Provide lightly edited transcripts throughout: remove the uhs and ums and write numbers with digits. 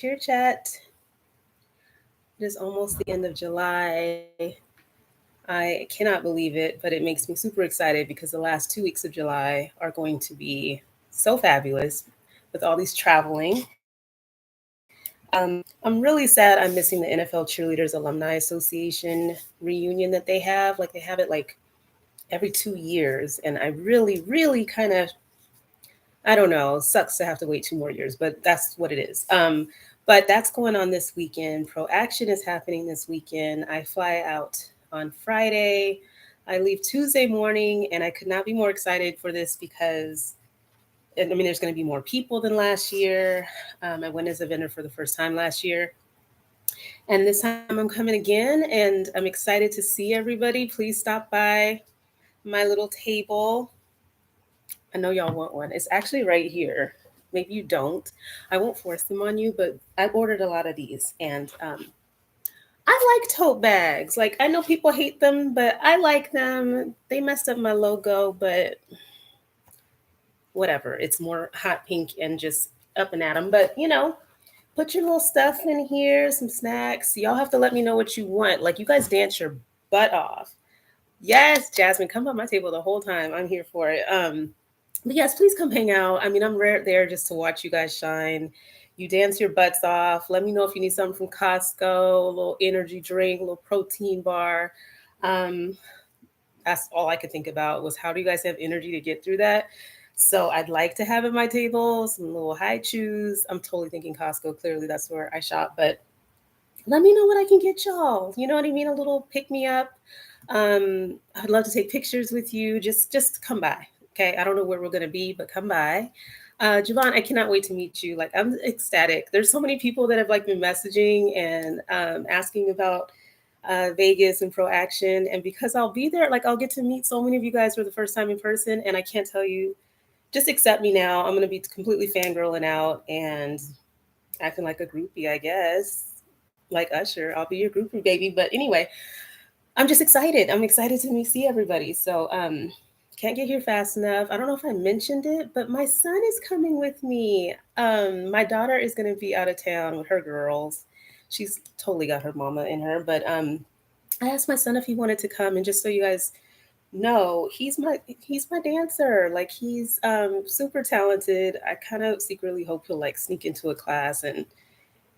Cheer Chat. It is almost the end of July. I cannot believe it, but it makes me super excited because the last 2 weeks of July are going to be so fabulous with all these traveling. I'm really sad I'm missing the NFL Cheerleaders Alumni Association reunion that they have. Like, they have it like every 2 years. And I really, really kind of, I don't know, sucks to have to wait 2 more years, but that's what it is. But that's going on this weekend. Pro Action is happening this weekend. I fly out on Friday. I leave Tuesday morning, and I could not be more excited for this because I mean, there's going to be more people than last year. I went as a vendor for the first time last year, and this time I'm coming again, and I'm excited to see everybody. Please stop by my little table. I know y'all want one. It's actually right here. Maybe you don't. I won't force them on you, but I ordered a lot of these, and I like tote bags. Like, I know people hate them, but I like them. They messed up my logo, but whatever. It's more hot pink and just up and at them. But put your little stuff in here, some snacks. Y'all have to let me know what you want. Like, you guys dance your butt off. Yes, Jasmine, come by my table the whole time. I'm here for it. But yes, please come hang out. I mean, I'm rare there just to watch you guys shine. You dance your butts off. Let me know if you need something from Costco, a little energy drink, a little protein bar. Um, that's all I could think about was how do you guys have energy to get through that? So I'd like to have at my table some little high chews. I'm totally thinking Costco. Clearly, that's where I shop. But let me know what I can get y'all. You know what I mean? A little pick me up. I'd love to take pictures with you. Just come by. Okay. I don't know where we're gonna be, but come by. Javon, I cannot wait to meet you. Like, I'm ecstatic. There's so many people that have like been messaging and asking about Vegas and Pro Action, and because I'll be there, like I'll get to meet so many of you guys for the first time in person, and I can't tell you. Just accept me now. I'm gonna be completely fangirling out and acting like a groupie, I guess. Like Usher, I'll be your groupie baby. But anyway, I'm just excited. I'm excited to see everybody. So can't get here fast enough. I don't know if I mentioned it, but my son is coming with me. My daughter is gonna be out of town with her girls. She's totally got her mama in her, but I asked my son if he wanted to come, and just so you guys know, he's my dancer. Like, he's super talented. I kind of secretly hope he'll like sneak into a class and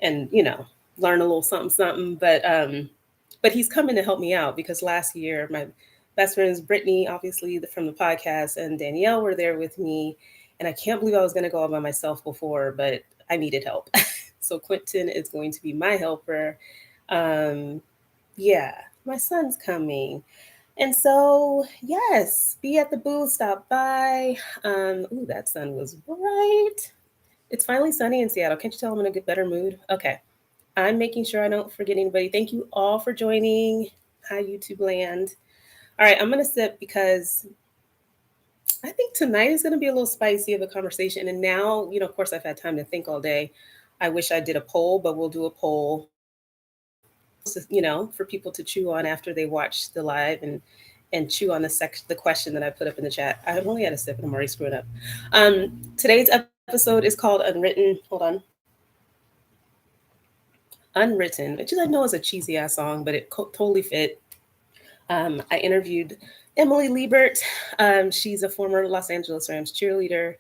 learn a little something something. But he's coming to help me out because last year my best friends Brittany, obviously from the podcast, and Danielle were there with me, and I can't believe I was going to go all by myself before, but I needed help. So Quentin is going to be my helper. Um, yeah, my son's coming. And so, yes, be at the booth, stop by. Ooh, that sun was bright. It's finally sunny in Seattle. Can't you tell I'm in a good, better mood? Okay. I'm making sure I don't forget anybody. Thank you all for joining. Hi, YouTube land. All right, I'm going to sip because I think tonight is going to be a little spicy of a conversation. And now, of course, I've had time to think all day. I wish I did a poll, but we'll do a poll, for people to chew on after they watch the live and chew on the question that I put up in the chat. I've only had a sip and I'm already screwing up. Today's episode is called Unwritten. Hold on. Unwritten, which is, I know is a cheesy ass song, but it totally fit. I interviewed Emily Liebert. She's a former Los Angeles Rams cheerleader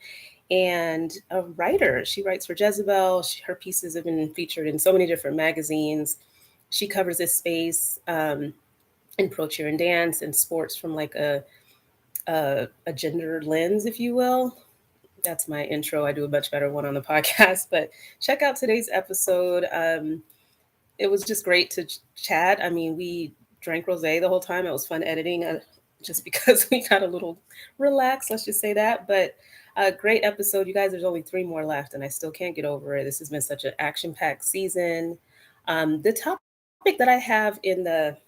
and a writer. She writes for Jezebel. Her pieces have been featured in so many different magazines. She covers this space in pro cheer and dance and sports from like a gender lens, if you will. That's my intro. I do a much better one on the podcast, but check out today's episode. It was just great to chat. I mean, we drank rosé the whole time. It was fun editing, just because we got a little relaxed. Let's just say that. But a great episode, you guys. There's only 3 more left, and I still can't get over it. This has been such an action-packed season. The topic that I have in the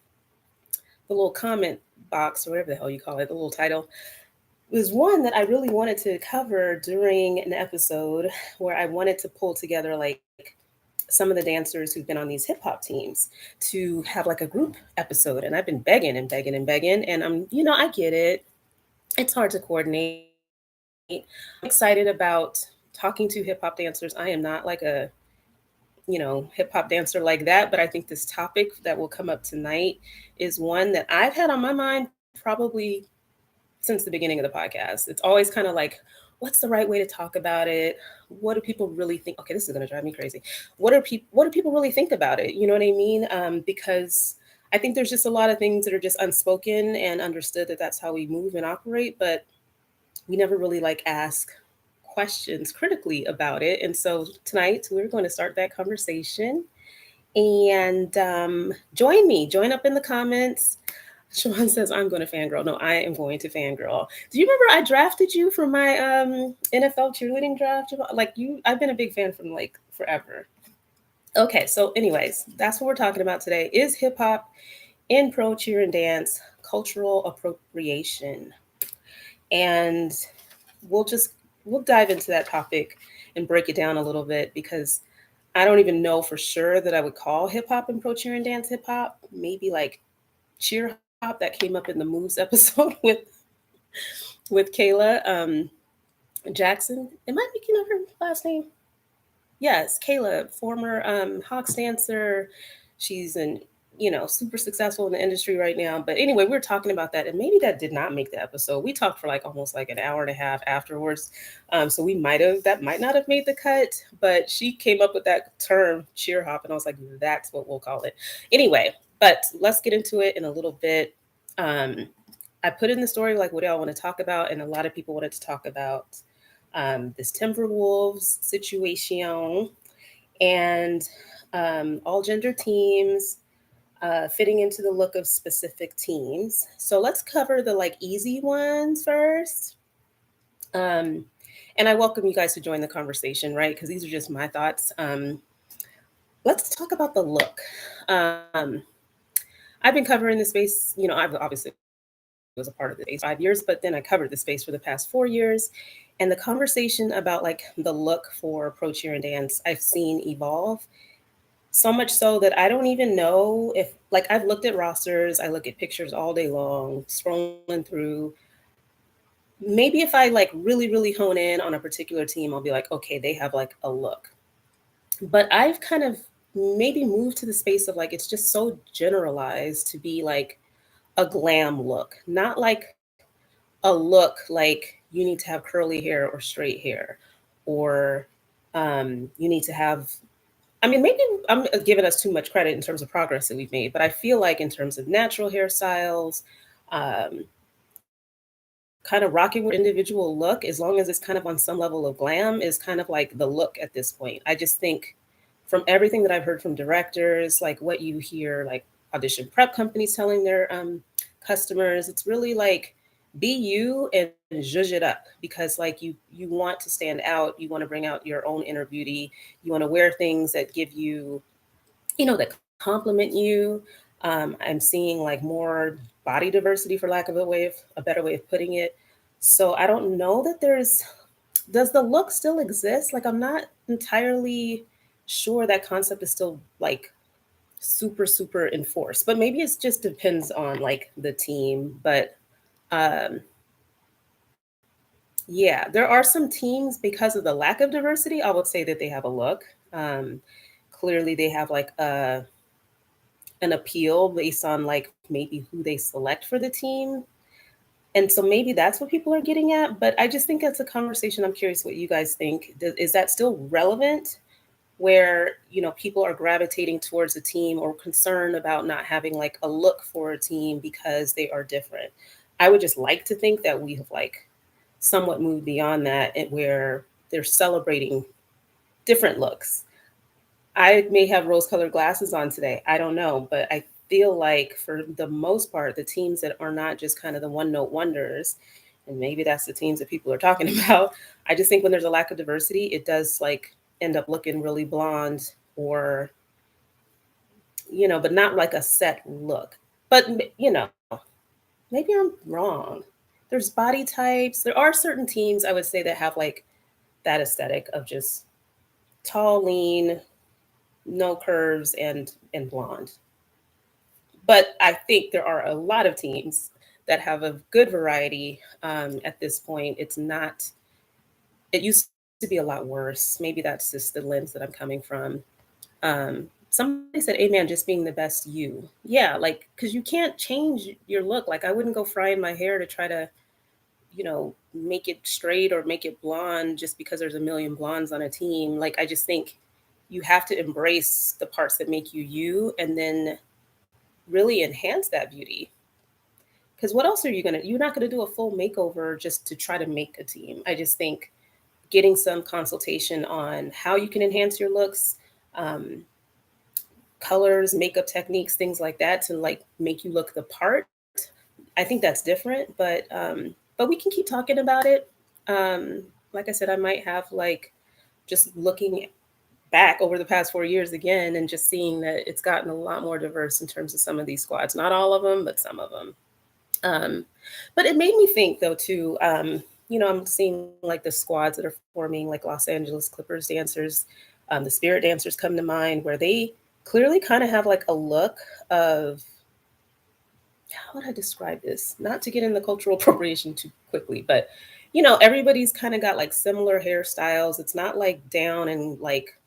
little comment box, or whatever the hell you call it, the little title, was one that I really wanted to cover during an episode where I wanted to pull together like some of the dancers who've been on these hip hop teams to have like a group episode. And I've been begging and begging and begging. And I get it. It's hard to coordinate. I'm excited about talking to hip hop dancers. I am not like hip hop dancer like that, but I think this topic that will come up tonight is one that I've had on my mind probably since the beginning of the podcast. It's always kind of like, what's the right way to talk about it? What do people really think? Okay, this is going to drive me crazy. What do people really think about it? You know what I mean? Because I think there's just a lot of things that are just unspoken and understood that that's how we move and operate, but we never really like ask questions critically about it. And so tonight we're going to start that conversation. And join up in the comments. Siobhan says, I'm going to fangirl. No, I am going to fangirl. Do you remember I drafted you for my NFL cheerleading draft? Like I've been a big fan from like forever. Okay, so anyways, that's what we're talking about today. Is hip hop in pro cheer and dance cultural appropriation? And we'll just we'll dive into that topic and break it down a little bit because I don't even know for sure that I would call hip hop and pro cheer and dance hip hop. Maybe like cheer hop that came up in the moves episode with Kayla Jackson. Am I making up her last name? Yes, Kayla, former Hawks dancer. She's an super successful in the industry right now. But anyway, we were talking about that, and maybe that did not make the episode. We talked for like almost like an hour and a half afterwards, so that might not have made the cut. But she came up with that term cheer hop, and I was like, that's what we'll call it. Anyway, but let's get into it in a little bit. Um, I put in the story like what do I want to talk about, and a lot of people wanted to talk about this Timberwolves situation and all gender teams fitting into the look of specific teams. So let's cover the like easy ones first. Um, and I welcome you guys to join the conversation, right? Because these are just my thoughts. Let's talk about the look. Um, I've been covering the space, I've obviously was a part of the space 5 years, but then I covered the space for the past 4 years. And the conversation about like the look for pro cheer and dance I've seen evolve so much so that I don't even know if like I've looked at rosters, I look at pictures all day long, scrolling through. Maybe if I like really, really hone in on a particular team, I'll be like, okay, they have like a look. But I've kind of maybe moved to the space of like it's just so generalized to be like a glam look, not like a look like you need to have curly hair or straight hair, or you need to have. I mean, maybe I'm giving us too much credit in terms of progress that we've made, but I feel like in terms of natural hairstyles, um, kind of rocking with individual look, as long as it's kind of on some level of glam, is kind of like the look at this point. I just think from everything that I've heard from directors, like what you hear, like audition prep companies telling their customers, it's really like be you and zhuzh it up because like you want to stand out, you want to bring out your own inner beauty, you want to wear things that give you that compliment you. I'm seeing like more body diversity, for lack of a better way of putting it. So I don't know that does the look still exist? Like I'm not entirely sure that concept is still like super enforced, but maybe it just depends on like the team. But um, yeah, there are some teams because of the lack of diversity. I would say that they have a look. Um, Clearly, they have like an appeal based on like maybe who they select for the team. And so maybe that's what people are getting at. But I just think that's a conversation. I'm curious what you guys think. Is that still relevant? Where people are gravitating towards a team or concerned about not having like a look for a team because they are different. I would just like to think that we have like somewhat moved beyond that and where they're celebrating different looks. I may have rose colored glasses on today. I don't know, but I feel like for the most part, the teams that are not just kind of the one note wonders, and maybe that's the teams that people are talking about. I just think when there's a lack of diversity, it does like end up looking really blonde or, but not like a set look. But, maybe I'm wrong. There's body types. There are certain teams I would say that have like that aesthetic of just tall, lean, no curves and blonde. But I think there are a lot of teams that have a good variety at this point. It's not. It used to be a lot worse. Maybe that's just the lens that I'm coming from. Somebody said, "Amen." Just being the best you. Yeah, like because you can't change your look. Like I wouldn't go frying my hair to try to, make it straight or make it blonde just because there's a million blondes on a team. Like I just think you have to embrace the parts that make you you, and then really enhance that beauty. Because what else are you gonna? You're not gonna do a full makeover just to try to make a team. I just think getting some consultation on how you can enhance your looks, um, colors, makeup techniques, things like that to like make you look the part. I think that's different, but we can keep talking about it. Like I said, I might have like just looking back over the past 4 years again and just seeing that it's gotten a lot more diverse in terms of some of these squads. Not all of them, but some of them. Um, but it made me think though too. I'm seeing like the squads that are forming, like Los Angeles Clippers dancers, the Spirit dancers come to mind, where they clearly kind of have like a look of, how would I describe this? Not to get in the cultural appropriation too quickly, but everybody's kind of got like similar hairstyles. It's not like down and like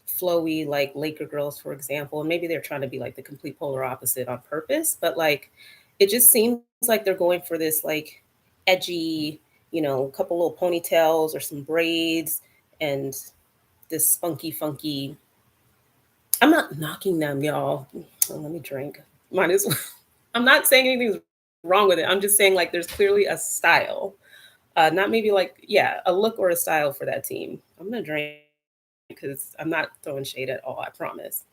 flowy like Laker girls, for example. And maybe they're trying to be like the complete polar opposite on purpose, but like it just seems like they're going for this like edgy, couple little ponytails or some braids and this funky. I'm not knocking them, y'all. Oh, let me drink. Might as well. I'm not saying anything's wrong with it. I'm just saying like there's clearly a style, not maybe like yeah, a look or a style for that team. I'm gonna drink because I'm not throwing shade at all. I promise.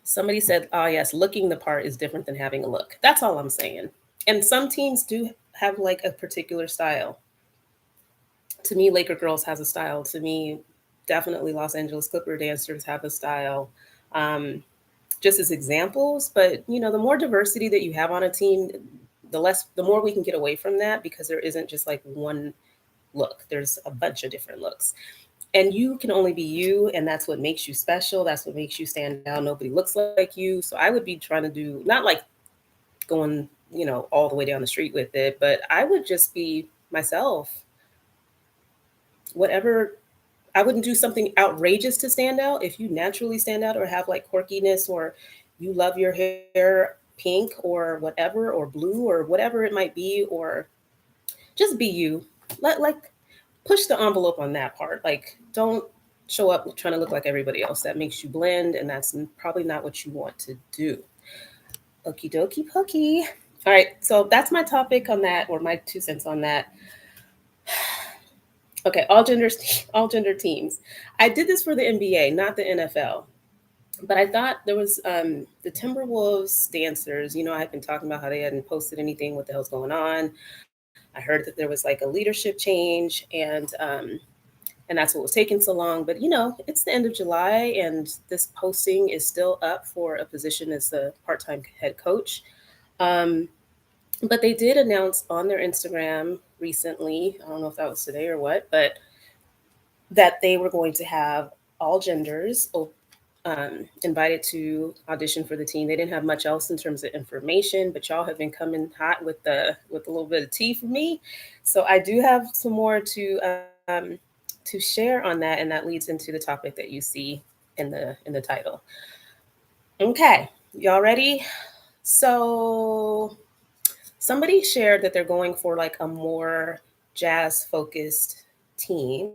Somebody said, "Oh yes, looking the part is different than having a look." That's all I'm saying. And some teams do have like a particular style. To me, Laker girls has a style. To me, definitely Los Angeles Clipper dancers have a style. Um, just as examples, but the more diversity that you have on a team, the more we can get away from that because there isn't just like one look. There's a bunch of different looks. And you can only be you, and that's what makes you special. That's what makes you stand out. Nobody looks like you. So I would be trying to do not like going, all the way down the street with it, but I would just be myself. Whatever, I wouldn't do something outrageous to stand out. If you naturally stand out or have like quirkiness, or you love your hair pink or whatever, or blue or whatever it might be, or just be you. Let like push the envelope on that part. Like don't show up trying to look like everybody else. That makes you blend, and that's probably not what you want to do. Okie dokie pokey. All right, so that's my topic on that, or my 2 cents on that. Okay, all genders, all gender teams. I did this for the NBA, not the NFL. But I thought there was the Timberwolves dancers. I had been talking about how they hadn't posted anything. What the hell's going on? I heard that there was like a leadership change, and that's what was taking so long. But it's the end of July, and this posting is still up for a position as the part-time head coach. Um, but they did announce on their Instagram recently. I don't know if that was today or what, but that they were going to have all genders invited to audition for the team. They didn't have much else in terms of information, but y'all have been coming hot with a little bit of tea for me. So I do have some more to share on that, and that leads into the topic that you see in the title. Okay, y'all ready? So somebody shared that they're going for like a more jazz focused team,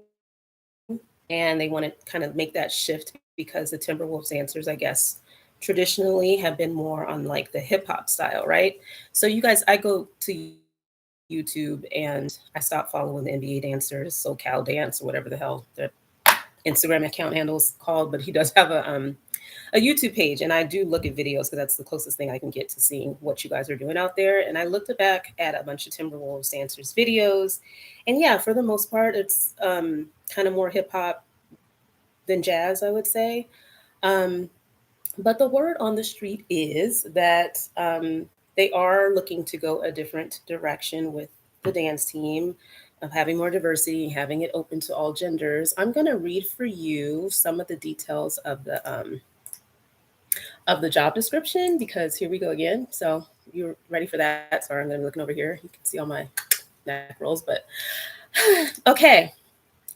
and they want to kind of make that shift because the Timberwolves dancers, I guess, traditionally have been more on like the hip hop style, right? So you guys, I go to YouTube and I stopped following the NBA dancers, SoCal Dance or whatever the hell the Instagram account handle is called, but he does have a YouTube page, and I do look at videos because that's the closest thing I can get to seeing what you guys are doing out there. And I looked back at a bunch of Timberwolves dancers videos, and yeah, for the most part, it's kind of more hip hop than jazz, I would say. Um, but the word on the street is that they are looking to go a different direction with the dance team, of having more diversity, having it open to all genders. I'm going to read for you some of the details of the job description, because here we go again. So you're ready for that. Sorry, I'm going to be looking over here. You can see all my neck rolls, but okay.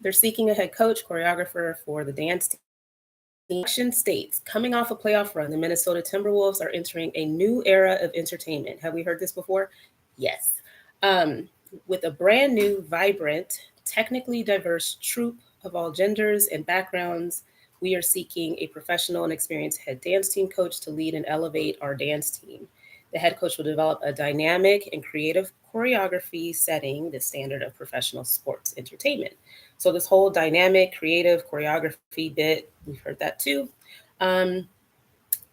They're seeking a head coach, choreographer for the dance team. Action states, coming off a playoff run, the Minnesota Timberwolves are entering a new era of entertainment. Have we heard this before? Yes. Um, with a brand new, vibrant, technically diverse troupe of all genders and backgrounds, we are seeking a professional and experienced head dance team coach to lead and elevate our dance team. The head coach will develop a dynamic and creative choreography setting the standard of professional sports entertainment. So, this whole dynamic, creative choreography bit, we've heard that too. Um,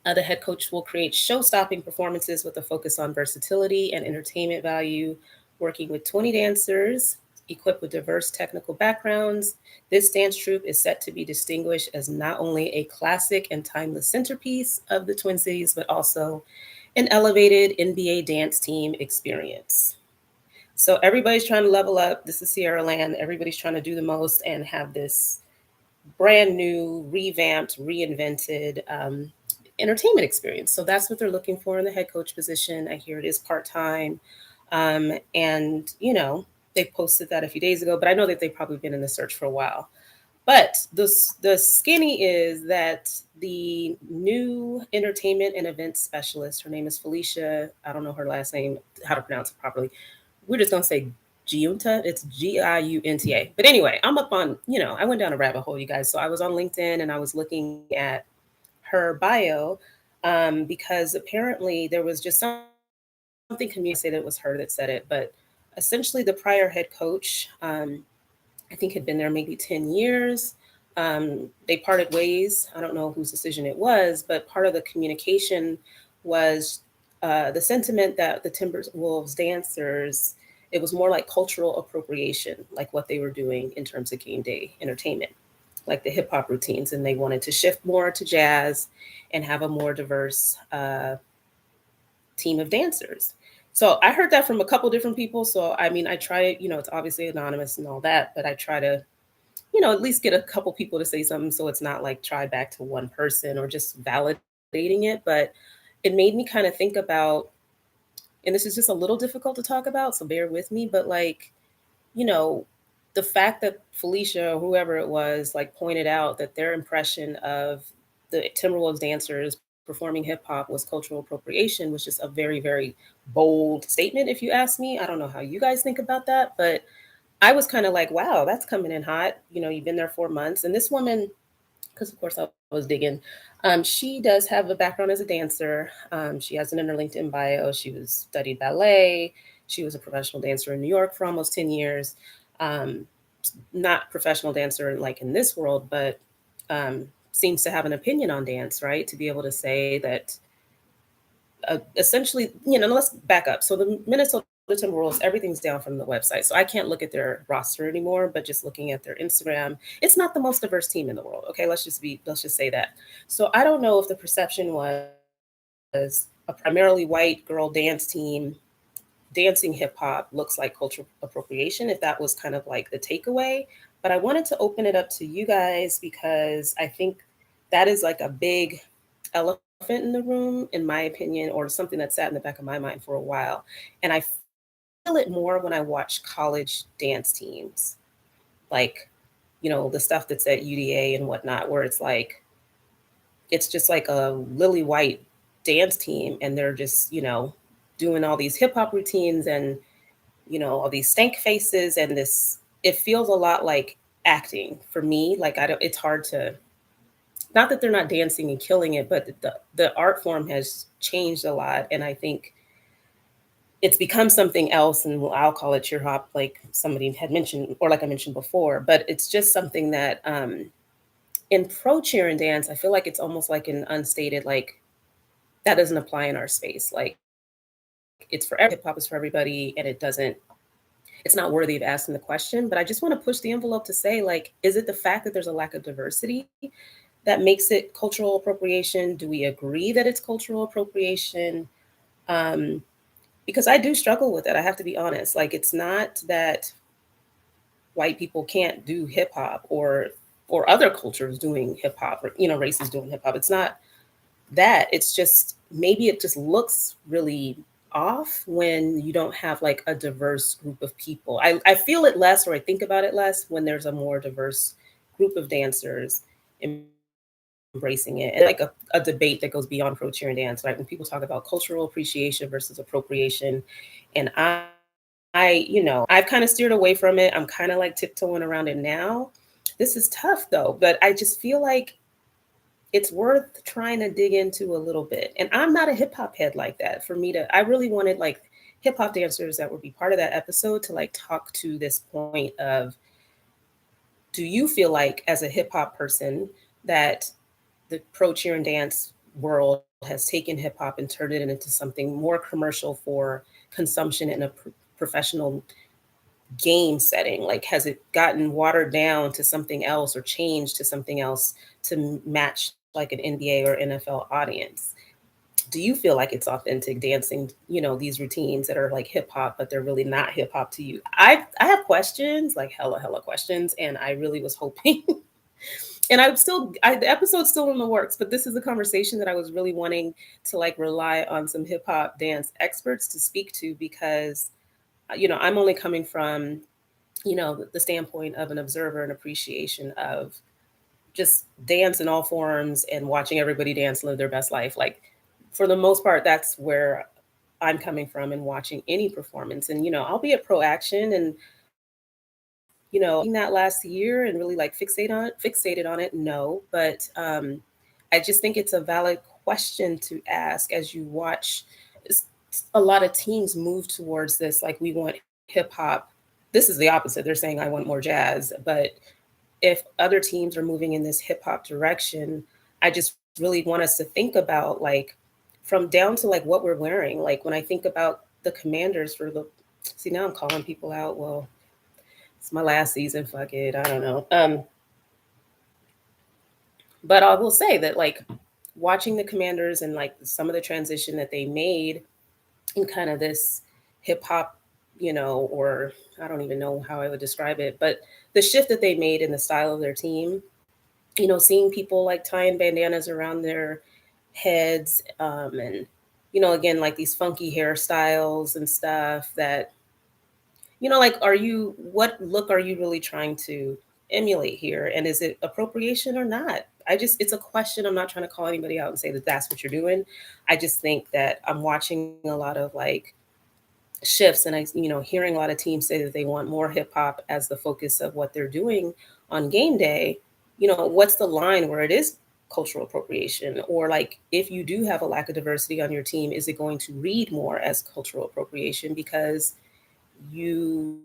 the head coach will create show stopping performances with a focus on versatility and entertainment value, working with 20 dancers equipped with diverse technical backgrounds. This dance troupe is set to be distinguished as not only a classic and timeless centerpiece of the Twin Cities, but also an elevated NBA dance team experience. So everybody's trying to level up. This is Sierra Land. Everybody's trying to do the most and have this brand new, revamped, reinvented entertainment experience. So that's what they're looking for in the head coach position. I hear it is part time. And, they posted that a few days ago, but I know that they've probably been in the search for a while. But the skinny is that the new entertainment and events specialist, her name is Felicia. I don't know her last name, how to pronounce it properly. We're just gonna say Giunta. It's Giunta. But anyway, I'm up on, I went down a rabbit hole, you guys. So I was on LinkedIn and I was looking at her bio because apparently there was just something community say that it was her that said it, but essentially the prior head coach, I think had been there maybe 10 years. They parted ways. I don't know whose decision it was, but part of the communication was the sentiment that the Timberwolves dancers, it was more like cultural appropriation, like what they were doing in terms of game day entertainment, like the hip hop routines. And they wanted to shift more to jazz and have a more diverse team of dancers. So I heard that from a couple different people. So I mean, I try, it's obviously anonymous and all that, but I try to, at least get a couple people to say something so it's not like try back to one person or just validating it. But it made me kind of think about, and this is just a little difficult to talk about, so bear with me, but like, you know, the fact that Felicia or whoever it was like pointed out that their impression of the Timberwolves dancers performing hip hop was cultural appropriation was just a very, very bold statement, if you ask me. I don't know how you guys think about that, but I was kind of like, wow, that's coming in hot. You've been there 4 months. And this woman, because of course I was digging, she does have a background as a dancer. She has it in her LinkedIn bio. She was studied ballet. She was a professional dancer in New York for almost 10 years. Um, Not professional dancer like in this world, but seems to have an opinion on dance, right? To be able to say that essentially, let's back up. So the Minnesota Timberwolves, everything's down from the website. So I can't look at their roster anymore, but just looking at their Instagram, it's not the most diverse team in the world. Okay, let's just say that. So I don't know if the perception was a primarily white girl dance team dancing hip hop looks like cultural appropriation, if that was kind of like the takeaway. But I wanted to open it up to you guys because I think that is like a big elephant in the room, in my opinion, or something that sat in the back of my mind for a while. And I feel it more when I watch college dance teams, like, the stuff that's at UDA and whatnot, where it's just like a lily white dance team and they're just, doing all these hip hop routines and, all these stank faces and this, it feels a lot like acting for me. Like I don't, it's hard to, not that they're not dancing and killing it, but the art form has changed a lot. And I think it's become something else, and I'll call it cheer hop, like somebody had mentioned, or like I mentioned before. But it's just something that in pro cheer and dance, I feel like it's almost like an unstated, like that doesn't apply in our space. Like it's for hip hop is for everybody, and it's not worthy of asking the question. But I just want to push the envelope to say, like, is it the fact that there's a lack of diversity that makes it cultural appropriation? Do we agree that it's cultural appropriation? Because I do struggle with it. I have to be honest. Like, it's not that white people can't do hip hop or other cultures doing hip hop, or races doing hip hop. It's not that. It's just maybe it just looks really off when you don't have like a diverse group of people. I feel it less, or I think about it less when there's a more diverse group of dancers embracing it. And like a debate that goes beyond pro cheer and dance, right? When people talk about cultural appreciation versus appropriation. And I've kind of steered away from it. I'm kind of like tiptoeing around it now. This is tough though, but I just feel like it's worth trying to dig into a little bit. And I'm not a hip hop head like that. For me to, I really wanted like hip hop dancers that would be part of that episode to like talk to this point of, do you feel like as a hip hop person that the pro cheer and dance world has taken hip hop and turned it into something more commercial for consumption in a professional game setting? Like, has it gotten watered down to something else or changed to something else to match like an NBA or NFL audience? Do you feel like it's authentic dancing, these routines that are like hip hop, but they're really not hip hop to you? I have questions, like hella questions, and I really was hoping and the episode's still in the works, but this is a conversation that I was really wanting to like rely on some hip hop dance experts to speak to, because I'm only coming from the standpoint of an observer and appreciation of just dance in all forms and watching everybody dance, live their best life. Like, for the most part, that's where I'm coming from and watching any performance. And I'll be at Pro Action, and that last year and really like fixated on it, no. But I just think it's a valid question to ask as you watch a lot of teams move towards this. Like, we want hip hop. This is the opposite. They're saying I want more jazz. But if other teams are moving in this hip hop direction, I just really want us to think about like from down to like what we're wearing. Like, when I think about the Commanders see, now I'm calling people out. Well, it's my last season. Fuck it. I don't know. But I will say that like watching the Commanders and like some of the transition that they made in kind of this hip hop, or I don't even know how I would describe it, but the shift that they made in the style of their team, seeing people like tying bandanas around their heads, and again, like these funky hairstyles and stuff that, like, what look are you really trying to emulate here? And is it appropriation or not? It's a question. I'm not trying to call anybody out and say that that's what you're doing. I just think that I'm watching a lot of like shifts, and hearing a lot of teams say that they want more hip hop as the focus of what they're doing on game day. What's the line where it is cultural appropriation? Or like, if you do have a lack of diversity on your team, is it going to read more as cultural appropriation because you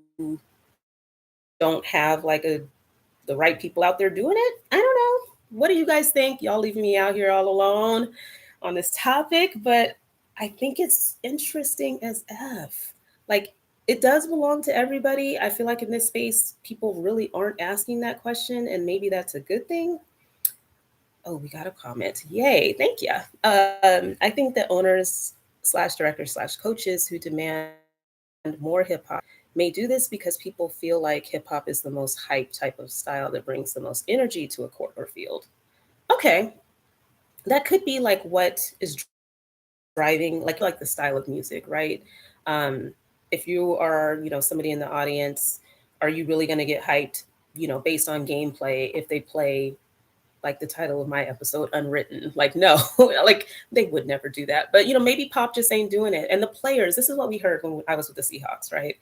don't have like the right people out there doing it? I don't know. What do you guys think? Y'all leaving me out here all alone on this topic, but I think it's interesting as F. Like, it does belong to everybody. I feel like in this space, people really aren't asking that question, and maybe that's a good thing. Oh, we got a comment. Yay, thank you. I think that owners slash directors slash coaches who demand more hip hop may do this because people feel like hip hop is the most hype type of style that brings the most energy to a court or field. Okay, that could be like what is driving like the style of music, right? If you are, somebody in the audience, are you really going to get hyped, based on gameplay if they play like the title of my episode, Unwritten? Like, no, like they would never do that. But maybe pop just ain't doing it. And the players, this is what we heard when I was with the Seahawks, right?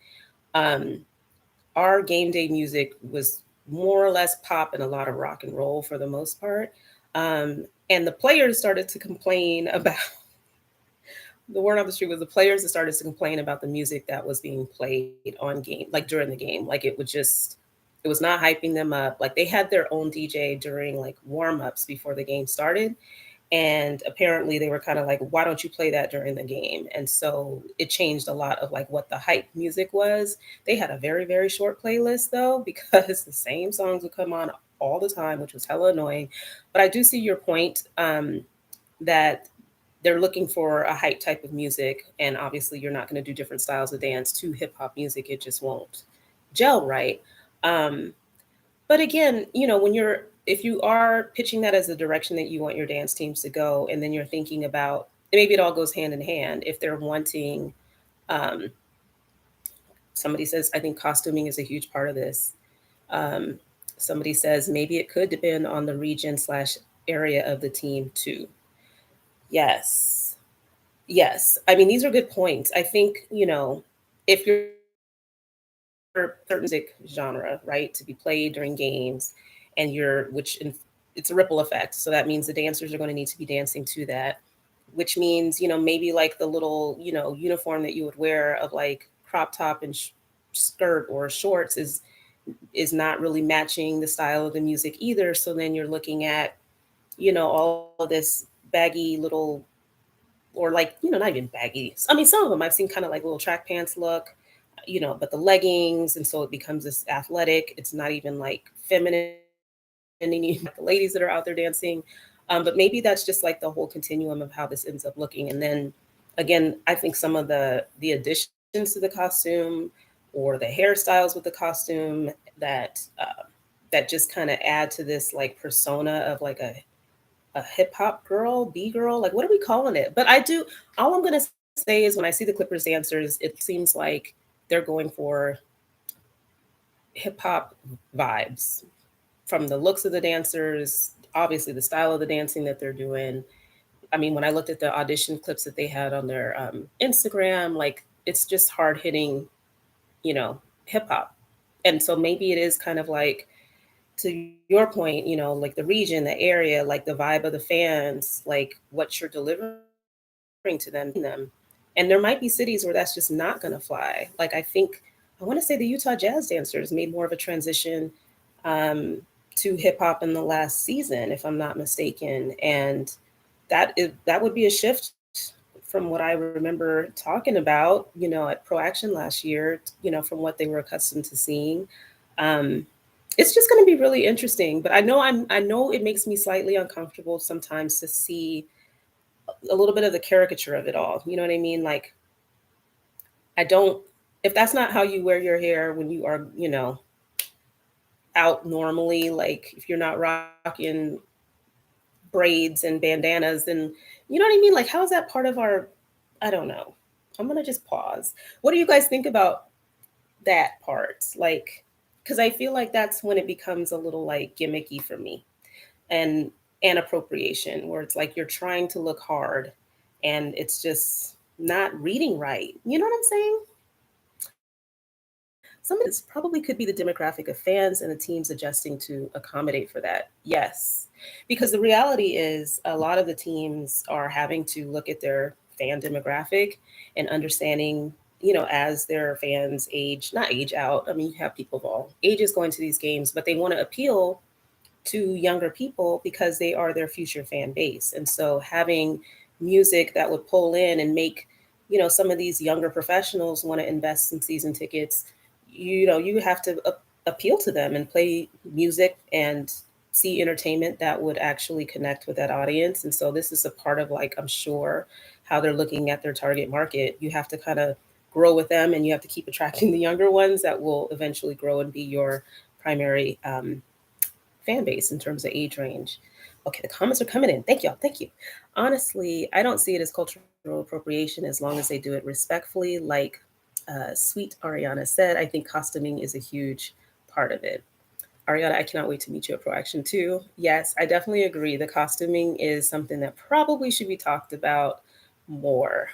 Our game day music was more or less pop and a lot of rock and roll for the most part. And the players started to complain about the word on the street was the players that started to complain about the music that was being played on game, like during the game. Like, it was not hyping them up. Like, they had their own DJ during like warm-ups before the game started. And apparently they were kind of like, why don't you play that during the game? And so it changed a lot of like what the hype music was. They had a very, very short playlist though, because the same songs would come on all the time, which was hella annoying. But I do see your point, that they're looking for a hype type of music. And obviously you're not going to do different styles of dance to hip hop music. It just won't gel right. But again, if you are pitching that as the direction that you want your dance teams to go, and then you're thinking about maybe it all goes hand in hand. If they're wanting, um, somebody says, I think costuming is a huge part of this. Um, Somebody says maybe it could depend on the region slash area of the team too. Yes. Yes. I mean, these are good points. I think, if you're certain music genre, right, to be played during games, and it's a ripple effect. So that means the dancers are going to need to be dancing to that, which means, maybe like the little, uniform that you would wear of like crop top and skirt or shorts is not really matching the style of the music either. So then you're looking at, all of this baggy little, or like, not even baggy. I mean, some of them I've seen kind of like little track pants look, but the leggings. And so it becomes this athletic. It's not even like feminine anymore, like the ladies that are out there dancing. But maybe that's just like the whole continuum of how this ends up looking. And then again, I think some of the additions to the costume or the hairstyles with the costume that just kind of add to this like persona of like a hip hop girl, B girl, like what are we calling it? But all I'm gonna say is when I see the Clippers dancers, it seems like they're going for hip hop vibes from the looks of the dancers, obviously the style of the dancing that they're doing. I mean, when I looked at the audition clips that they had on their Instagram, like it's just hard hitting, hip hop. And so maybe it is kind of like, to your point, like the region, the area, like the vibe of the fans, like what you're delivering to them, them. And there might be cities where that's just not going to fly. Like I want to say the Utah Jazz dancers made more of a transition um, to hip hop in the last season, if I'm not mistaken, and that would be a shift from what I remember talking about, at Pro Action last year, from what they were accustomed to seeing. Um, it's just going to be really interesting. But I know it makes me slightly uncomfortable sometimes to see a little bit of the caricature of it all. You know what I mean? Like I don't. If that's not how you wear your hair when you are, out normally, like if you're not rocking braids and bandanas, then you know what I mean? Like how is that part of our, I don't know. I'm going to just pause. What do you guys think about that part? Like, because I feel like that's when it becomes a little like gimmicky for me, and appropriation, where it's like you're trying to look hard and it's just not reading right. You know what I'm saying? Some of this probably could be the demographic of fans and the teams adjusting to accommodate for that. Yes. Because the reality is a lot of the teams are having to look at their fan demographic and understanding, as their fans age, not age out. I mean, you have people of all ages going to these games, but they want to appeal to younger people because they are their future fan base. And so having music that would pull in and make, some of these younger professionals want to invest in season tickets, you have to appeal to them and play music and see entertainment that would actually connect with that audience. And so this is a part of like, I'm sure, how they're looking at their target market. You have to kind of grow with them, and you have to keep attracting the younger ones that will eventually grow and be your primary fan base in terms of age range. Okay, the comments are coming in. Thank y'all. Thank you. Honestly, I don't see it as cultural appropriation as long as they do it respectfully. Like sweet Ariana said, I think costuming is a huge part of it. Ariana, I cannot wait to meet you at Pro Action too. Yes, I definitely agree. The costuming is something that probably should be talked about more.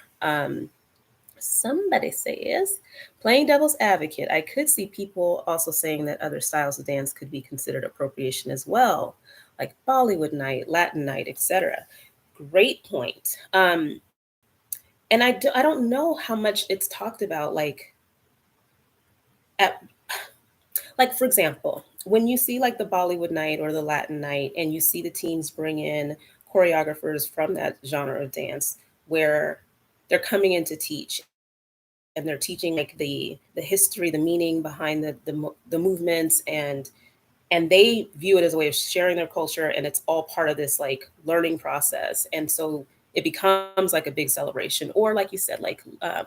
Somebody says, playing devil's advocate, I could see people also saying that other styles of dance could be considered appropriation as well, like Bollywood night, Latin night, etc. Great point. And I don't know how much it's talked about, at, like for example, when you see like the Bollywood night or the Latin night, and you see the teams bring in choreographers from that genre of dance, where they're coming in to teach, and they're teaching like the history, the meaning behind the movements, and they view it as a way of sharing their culture, and it's all part of this like learning process. And so it becomes like a big celebration. Or like you said, like I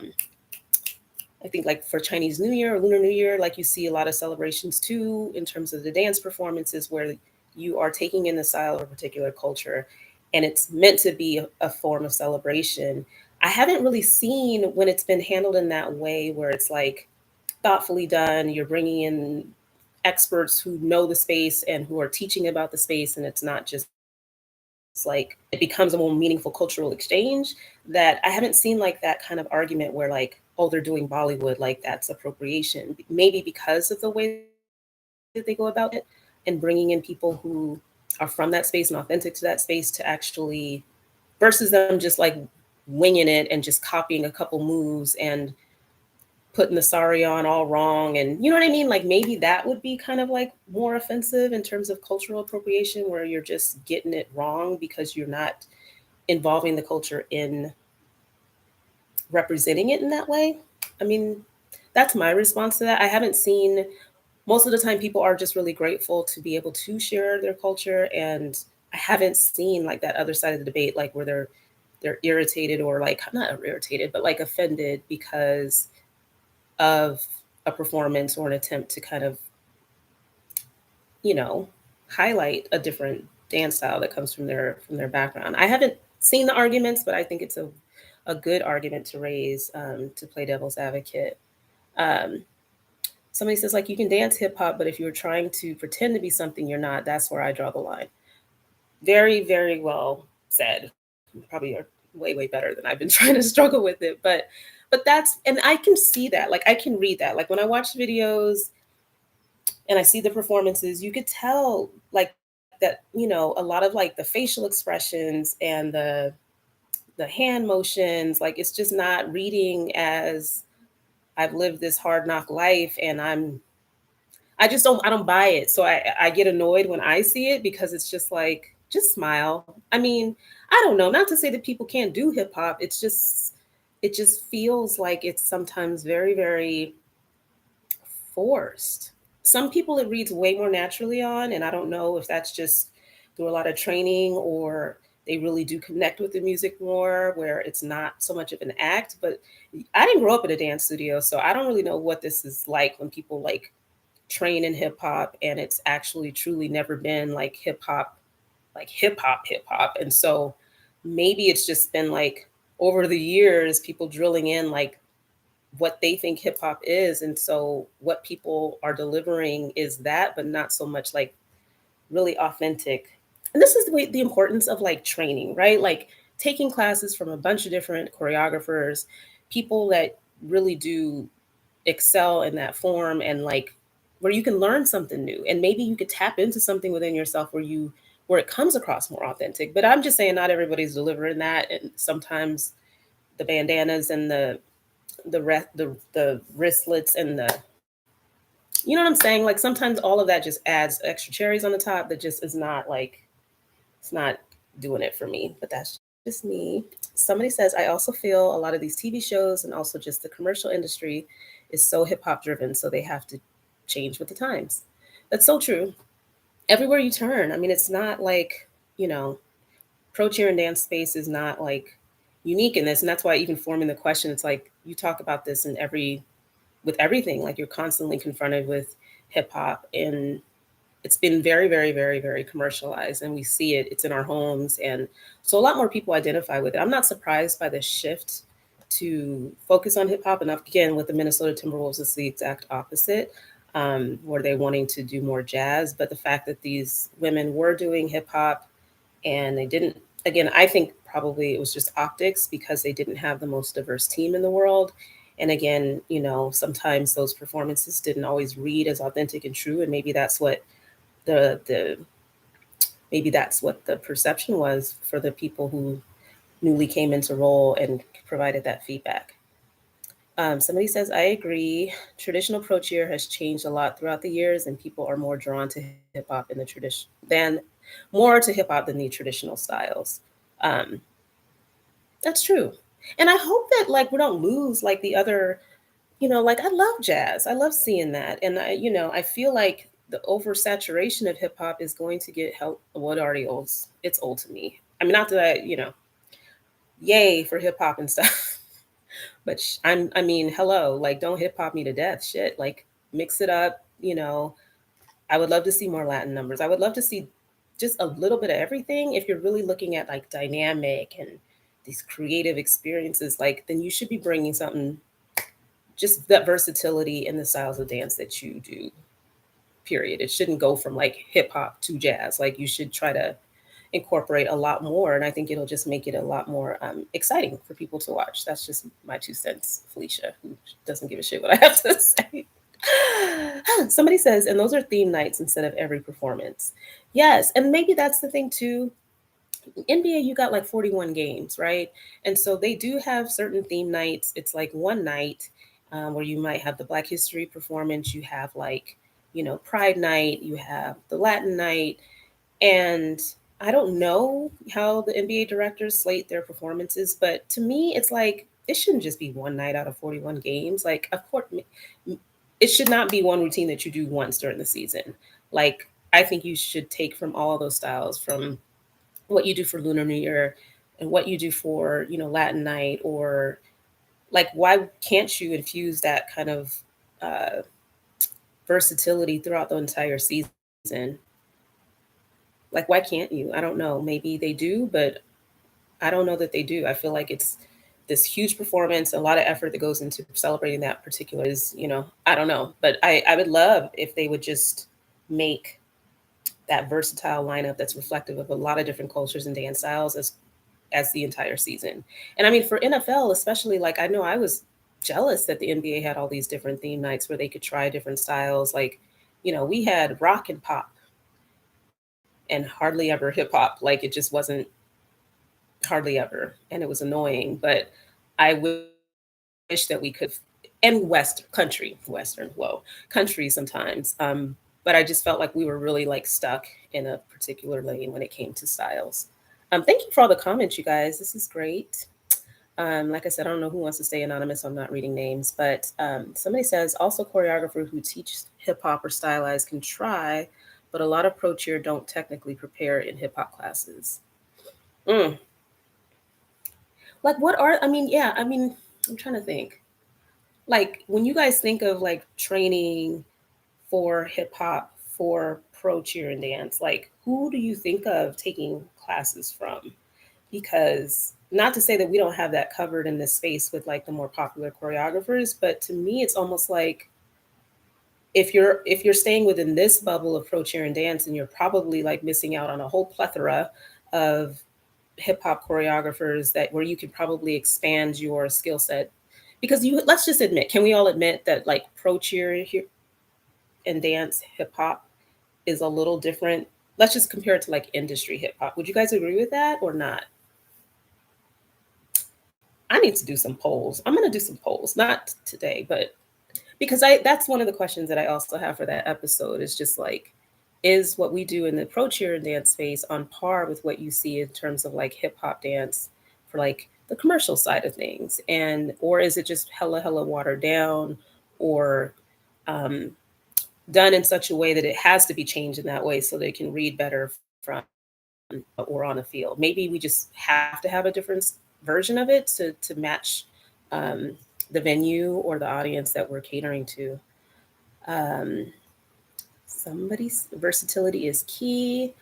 think like for Chinese New Year or Lunar New Year, like you see a lot of celebrations too in terms of the dance performances, where you are taking in the style of a particular culture. and it's meant to be a form of celebration. I haven't really seen when it's been handled in that way where it's like thoughtfully done. You're bringing in experts who know the space and who are teaching about the space, and it's not just like it becomes a more meaningful cultural exchange. That I haven't seen like that kind of argument where like, oh, they're doing Bollywood, like that's appropriation. Maybe because of the way that they go about it and bringing in people who are from that space and authentic to that space to actually, versus them just like winging it and just copying a couple moves and putting the sari on all wrong, and you know what I mean, like maybe that would be kind of like more offensive in terms of cultural appropriation, where you're just getting it wrong because you're not involving the culture in representing it in that way. I mean, that's my response to that. I haven't seen, most of the time people are just really grateful to be able to share their culture, and I haven't seen like that other side of the debate, like where they're irritated or like not irritated but like offended because of a performance or an attempt to kind of, you know, highlight a different dance style that comes from their background. I haven't seen the arguments, but I think it's a good argument to raise, to play devil's advocate. Um, Somebody says like you can dance hip hop, but if you're trying to pretend to be something you're not, that's where I draw the line. Very, very well said. Probably are way, way better than I've been trying to struggle with it. But that's, and I can see that. Like I can read that. Like when I watch videos and I see the performances, you could tell like that, you know, a lot of like the facial expressions and the hand motions, like it's just not reading as I've lived this hard knock life and I don't buy it. So I get annoyed when I see it because it's just like, just smile. I mean, I don't know, not to say that people can't do hip hop. It just feels like it's sometimes very, very forced. Some people it reads way more naturally on, and I don't know if that's just through a lot of training or they really do connect with the music more, where it's not so much of an act. But I didn't grow up in a dance studio, so I don't really know what this is like when people like train in hip hop and it's actually truly never been like hip hop. And so maybe it's just been like over the years, people drilling in like what they think hip hop is. And so what people are delivering is that, but not so much like really authentic. And this is the importance of like training, right? Like taking classes from a bunch of different choreographers, people that really do excel in that form, and like where you can learn something new and maybe you could tap into something within yourself where it comes across more authentic. But I'm just saying not everybody's delivering that, and sometimes the bandanas and the wristlets and the, you know what I'm saying, like sometimes all of that just adds extra cherries on the top that just is not like, it's not doing it for me. But that's just me. Somebody says I also feel a lot of these TV shows and also just the commercial industry is so hip hop driven, so they have to change with the times. That's so true. Everywhere you turn, I mean, it's not like, you know, pro cheer and dance space is not like unique in this, and that's why even forming the question, it's like you talk about this in every, with everything, like you're constantly confronted with hip hop, and it's been very, very, very, very commercialized, and we see it. It's in our homes, and so a lot more people identify with it. I'm not surprised by the shift to focus on hip hop. And again, with the Minnesota Timberwolves, it's the exact opposite, where they're wanting to do more jazz. But the fact that these women were doing hip hop and they didn't, again, I think probably it was just optics because they didn't have the most diverse team in the world. And again, you know, sometimes those performances didn't always read as authentic and true, and maybe that's what the maybe that's what the perception was for the people who newly came into role and provided that feedback. Somebody says, I agree. Traditional pro cheer has changed a lot throughout the years, and people are more drawn to hip hop in the tradition than more to hip hop than the traditional styles. Um, that's true. And I hope that like we don't lose like the other, you know, like I love jazz. I love seeing that. And I, you know, I feel like the oversaturation of hip hop is going to get help. What already old? It's old to me. I mean, not that I, you know, yay for hip hop and stuff. But I mean, hello, like don't hip hop me to death. Shit, like mix it up. You know, I would love to see more Latin numbers. I would love to see just a little bit of everything, if you're really looking at like dynamic and these creative experiences, like then you should be bringing something, just that versatility in the styles of dance that you do. Period. It shouldn't go from like hip hop to jazz. Like you should try to incorporate a lot more, and I think it'll just make it a lot more exciting for people to watch. That's just my 2 cents, Felicia, who doesn't give a shit what I have to say. Somebody says, and those are theme nights instead of every performance. Yes, and maybe that's the thing too. NBA, you got like 41 games, right? And so they do have certain theme nights. It's like one night where you might have the Black History performance, you have like, Pride Night, you have the Latin night, and I don't know how the NBA directors slate their performances, but to me, it's like it shouldn't just be one night out of 41 games. Like, of course, it should not be one routine that you do once during the season. Like, I think you should take from all those styles, from what you do for Lunar New Year and what you do for, Latin night, or like, why can't you infuse that kind of uh, versatility throughout the entire season? Like, why can't you? I don't know. Maybe they do, but I don't know that they do. I feel like it's this huge performance, a lot of effort that goes into celebrating that particular is, I don't know. But I would love if they would just make that versatile lineup that's reflective of a lot of different cultures and dance styles as the entire season. And I mean, for NFL especially, like I know I was jealous that the NBA had all these different theme nights where they could try different styles. Like, we had rock and pop and hardly ever hip hop. Like it just wasn't hardly ever, and it was annoying. But I wish that we could, and western, whoa, country sometimes. But I just felt like we were really like stuck in a particular lane when it came to styles. Thank you for all the comments, you guys. This is great. Like I said, I don't know who wants to stay anonymous, so I'm not reading names. But somebody says also choreographers who teach hip hop or stylized can try, but a lot of pro cheer don't technically prepare in hip hop classes. Mm. Like what are, I mean, yeah, I mean, I'm trying to think. Like when you guys think of like training for hip hop, for pro cheer and dance, like who do you think of taking classes from? Because not to say that we don't have that covered in this space with like the more popular choreographers, but to me it's almost like if you're staying within this bubble of pro cheer and dance, and you're probably like missing out on a whole plethora of hip hop choreographers that where you could probably expand your skill set. Because you, let's just admit, can we all admit that like pro cheer here and dance hip hop is a little different? Let's just compare it to like industry hip hop. Would you guys agree with that or not? I need to do some polls. I'm going to do some polls, not today, but because I that's one of the questions that I also have for that episode is just like, is what we do in the pro cheer and dance space on par with what you see in terms of like hip hop dance for like the commercial side of things, and or is it just hella watered down, or um, done in such a way that it has to be changed in that way so they can read better from or on the field? Maybe we just have to have a different version of it to match um, the venue or the audience that we're catering to. Um, Somebody's versatility is key.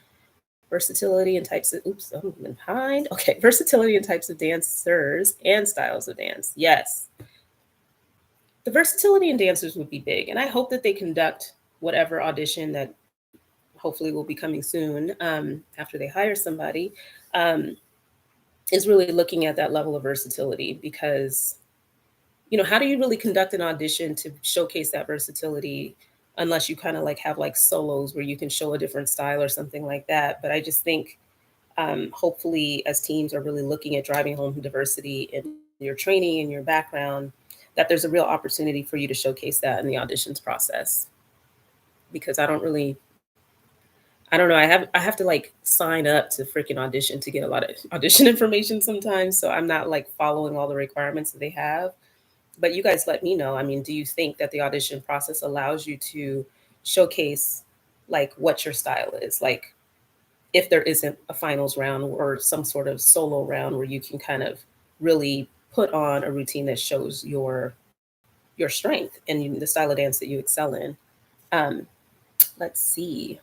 Versatility and types of, oops, I'm behind. Okay, versatility and types of dancers and styles of dance. Yes. The versatility in dancers would be big. And I hope that they conduct whatever audition that hopefully will be coming soon after they hire somebody, um, is really looking at that level of versatility. Because how do you really conduct an audition to showcase that versatility unless you kind of like have like solos where you can show a different style or something like that? But I just think hopefully as teams are really looking at driving home diversity in your training and your background, that there's a real opportunity for you to showcase that in the auditions process. Because I don't know, I have to like sign up to freaking audition to get a lot of audition information sometimes, so I'm not like following all the requirements that they have. But you guys let me know. I mean, do you think that the audition process allows you to showcase like what your style is? Like if there isn't a finals round or some sort of solo round where you can kind of really put on a routine that shows your strength and the style of dance that you excel in. Um, let's see.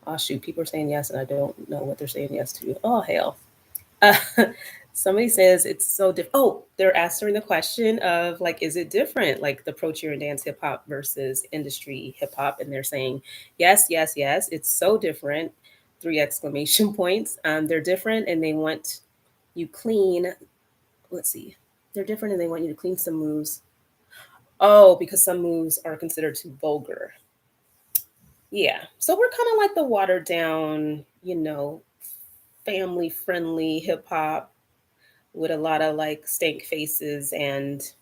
Oh shoot, people are saying yes, and I don't know what they're saying yes to. Oh hell. Uh, somebody says it's so different. Oh, they're answering the question of like, is it different, like the pro cheer and dance hip hop versus industry hip hop? And they're saying yes, yes, yes. It's so different. Three exclamation points. They're different, and they want you clean. Let's see. They're different, and they want you to clean some moves. Oh, because some moves are considered too vulgar. Yeah. So we're kind of like the watered down, family friendly hip hop with a lot of like stank faces and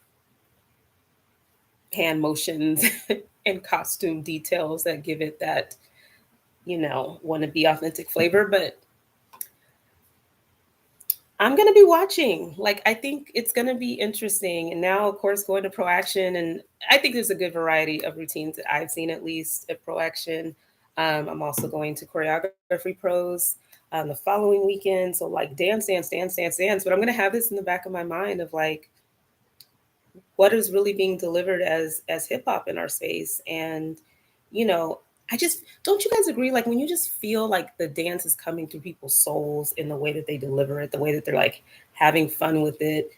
hand motions and costume details that give it that, want to be authentic flavor. But I'm going to be watching. Like, I think it's going to be interesting. And now, of course, going to Pro Action. And I think there's a good variety of routines that I've seen at least at Pro Action. I'm also going to Choreography Pros the following weekend. So, like, dance, dance, dance, dance, dance. But I'm going to have this in the back of my mind of like, what is really being delivered as hip hop in our space. And you know I just, don't you guys agree, like when you just feel like the dance is coming through people's souls in the way that they deliver it, the way that they're like having fun with it,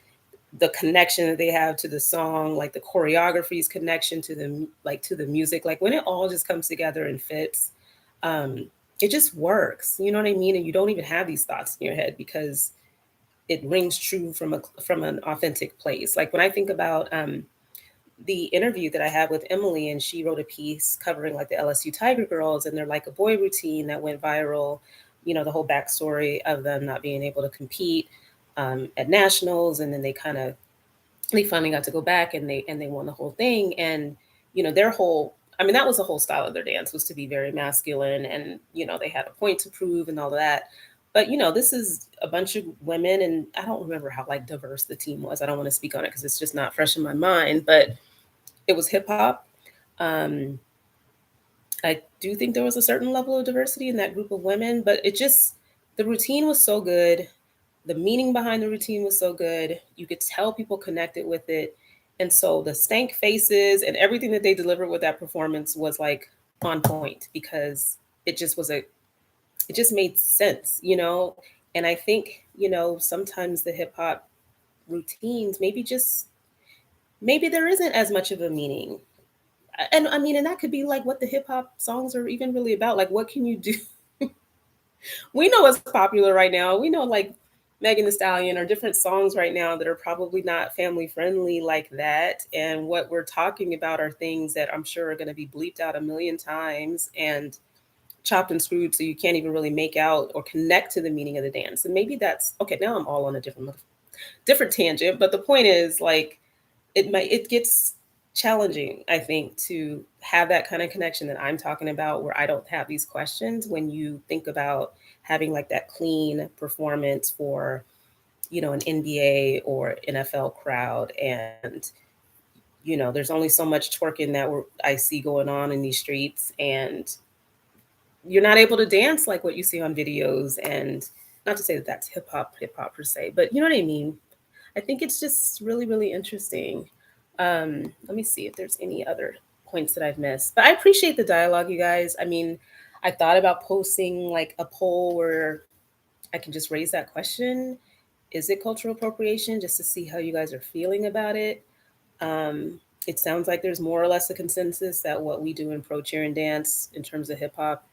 the connection that they have to the song, like the choreography's connection to the, like to the music, like when it all just comes together and fits, um it just works, you know what I mean? And you don't even have these thoughts in your head because it rings true from an authentic place. Like when I think about the interview that I had with Emily, and she wrote a piece covering like the LSU Tiger Girls and their like a boy routine that went viral. The whole backstory of them not being able to compete at nationals, and then they finally got to go back and they won the whole thing. And their whole, I mean, that was the whole style of their dance, was to be very masculine, and they had a point to prove and all of that. But this is a bunch of women, and I don't remember how like diverse the team was. I don't want to speak on it because it's just not fresh in my mind. But it was hip hop. Um, I do think there was a certain level of diversity in that group of women, but it just, the routine was so good. The meaning behind the routine was so good. You could tell people connected with it. And so the stank faces and everything that they delivered with that performance was like on point, because it just was it just made sense. And I think, sometimes the hip hop routines maybe there isn't as much of a meaning. And I mean, and that could be like what the hip hop songs are even really about. Like, what can you do? We know what's popular right now. We know like Megan Thee Stallion or different songs right now that are probably not family friendly like that. And what we're talking about are things that I'm sure are going to be bleeped out a million times and chopped and screwed so you can't even really make out or connect to the meaning of the dance. And maybe that's okay. Now I'm all on a different tangent, but the point is like it gets challenging, I think, to have that kind of connection that I'm talking about, where I don't have these questions when you think about having like that clean performance for an NBA or NFL crowd. And there's only so much twerking that I see going on in these streets, and you're not able to dance like what you see on videos. And not to say that that's hip hop per se, but you know what I mean. I think it's just really, really interesting. Let me see if there's any other points that I've missed. But I appreciate the dialogue, you guys. I mean, I thought about posting like a poll where I can just raise that question. Is it cultural appropriation? Just to see how you guys are feeling about it. Um, it sounds like there's more or less a consensus that what we do in pro cheer and dance in terms of hip hop,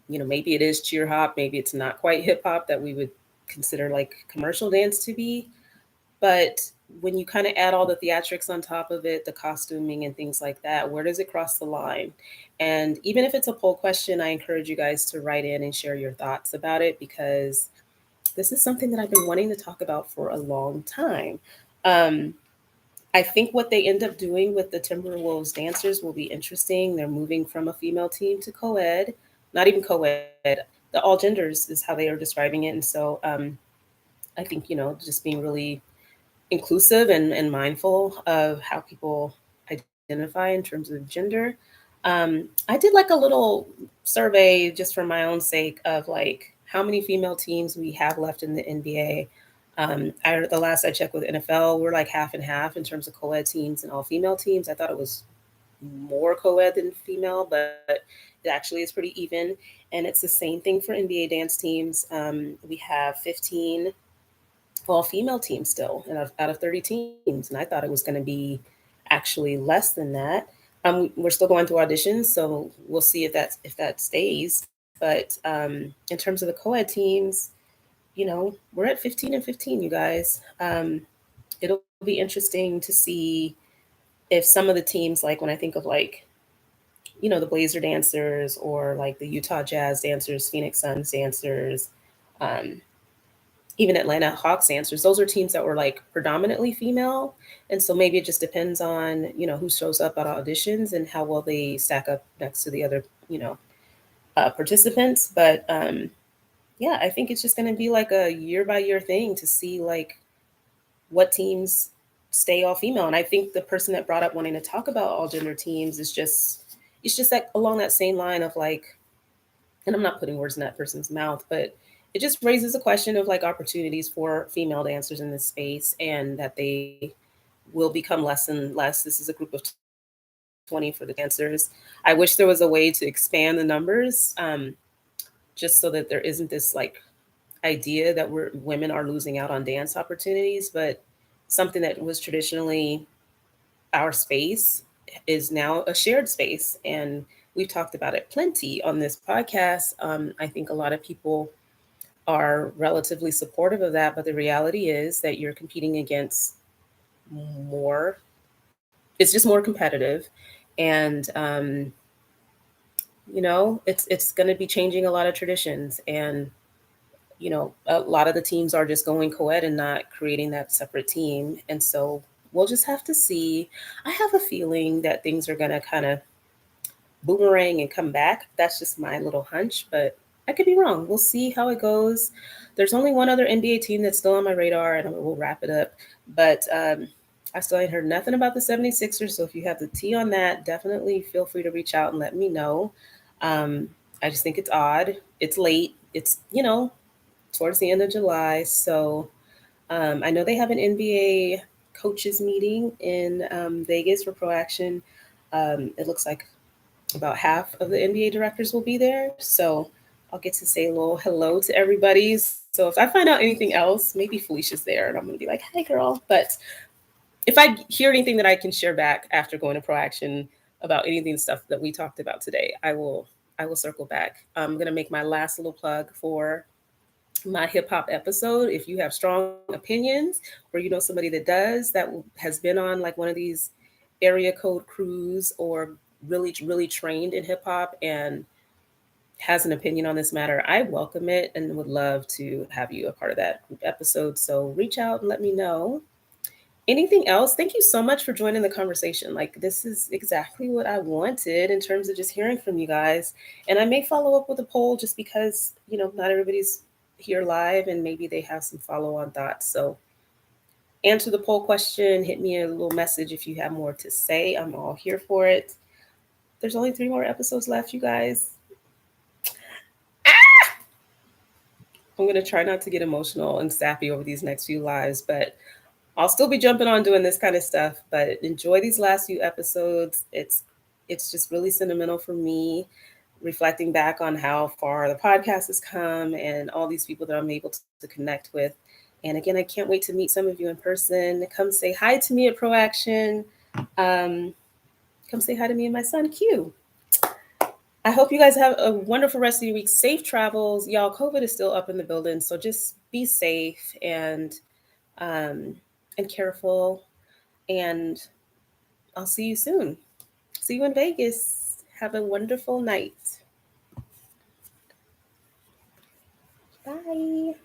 maybe it is cheer hop, maybe it's not quite hip hop that we would consider like commercial dance to be. But when you kind of add all the theatrics on top of it, the costuming and things like that, where does it cross the line? And even if it's a poll question, I encourage you guys to write in and share your thoughts about it, because this is something that I've been wanting to talk about for a long time. Um, I think what they end up doing with the Timberwolves dancers will be interesting. They're moving from a female team to co-ed, not even co-ed, the all genders is how they are describing it. And so I think, just being really inclusive and mindful of how people identify in terms of gender. I did like a little survey just for my own sake of like how many female teams we have left in the NBA. The last I checked with NFL, we're like half and half in terms of co-ed teams and all female teams. I thought it was more co-ed than female, but it actually is pretty even. And it's the same thing for NBA dance teams. We have 15 all-female teams still, and out of 30 teams, and I thought it was going to be actually less than that. We're still going through auditions, so we'll see if that stays. But in terms of the co-ed teams, we're at 15-15, you guys. It'll be interesting to see if some of the teams, like when I think of like, the Blazer dancers or like the Utah Jazz dancers, Phoenix Suns dancers, um, even Atlanta Hawks dancers, those are teams that were like predominantly female. And so maybe it just depends on, who shows up at auditions and how well they stack up next to the other, participants. But yeah, I think it's just going to be like a year by year thing to see like what teams stay all female. And I think the person that brought up wanting to talk about all gender teams is just, it's just like along that same line of like, and I'm not putting words in that person's mouth, but it just raises a question of like opportunities for female dancers in this space, and that they will become less and less. This is a group of 20 for the dancers. I wish there was a way to expand the numbers, just so that there isn't this like idea that women are losing out on dance opportunities, but something that was traditionally our space is now a shared space. And we've talked about it plenty on this podcast. I think a lot of people are relatively supportive of that, but the reality is that you're competing against more, it's just more competitive. And, it's going to be changing a lot of traditions. And, a lot of the teams are just going co-ed and not creating that separate team. And so we'll just have to see. I have a feeling that things are going to kind of boomerang and come back. That's just my little hunch, but I could be wrong. We'll see how it goes. There's only one other NBA team that's still on my radar, and we'll wrap it up. But I still ain't heard nothing about the 76ers. So if you have the tea on that, definitely feel free to reach out and let me know. Um, I just think it's odd. It's late. It's, towards the end of July. So I know they have an NBA coaches meeting in Vegas for ProAction. It looks like about half of the NBA directors will be there. So I'll get to say a little hello to everybody. So if I find out anything else, maybe Felicia's there and I'm going to be like, hi, girl. But if I hear anything that I can share back after going to ProAction about anything stuff that we talked about today, I will circle back. I'm going to make my last little plug for my hip hop episode. If you have strong opinions, or you know somebody that does, that has been on like one of these area code crews, or really trained in hip hop and has an opinion on this matter, I welcome it and would love to have you a part of that episode. So reach out and let me know. Anything else? Thank you so much for joining the conversation. Like, this is exactly what I wanted in terms of just hearing from you guys. And I may follow up with a poll just because, not everybody's here live and maybe they have some follow on thoughts. So answer the poll question, hit me a little message if you have more to say. I'm all here for it. There's only 3 more episodes left, you guys. I'm going to try not to get emotional and sappy over these next few lives, but I'll still be jumping on doing this kind of stuff. But enjoy these last few episodes. It's just really sentimental for me, reflecting back on how far the podcast has come and all these people that I'm able to connect with. And again, I can't wait to meet some of you in person. Come say hi to me at ProAction. Come say hi to me and my son Q. I hope you guys have a wonderful rest of your week. Safe travels. Y'all, COVID is still up in the building, so just be safe um, and careful. And I'll see you soon. See you in Vegas. Have a wonderful night. Bye.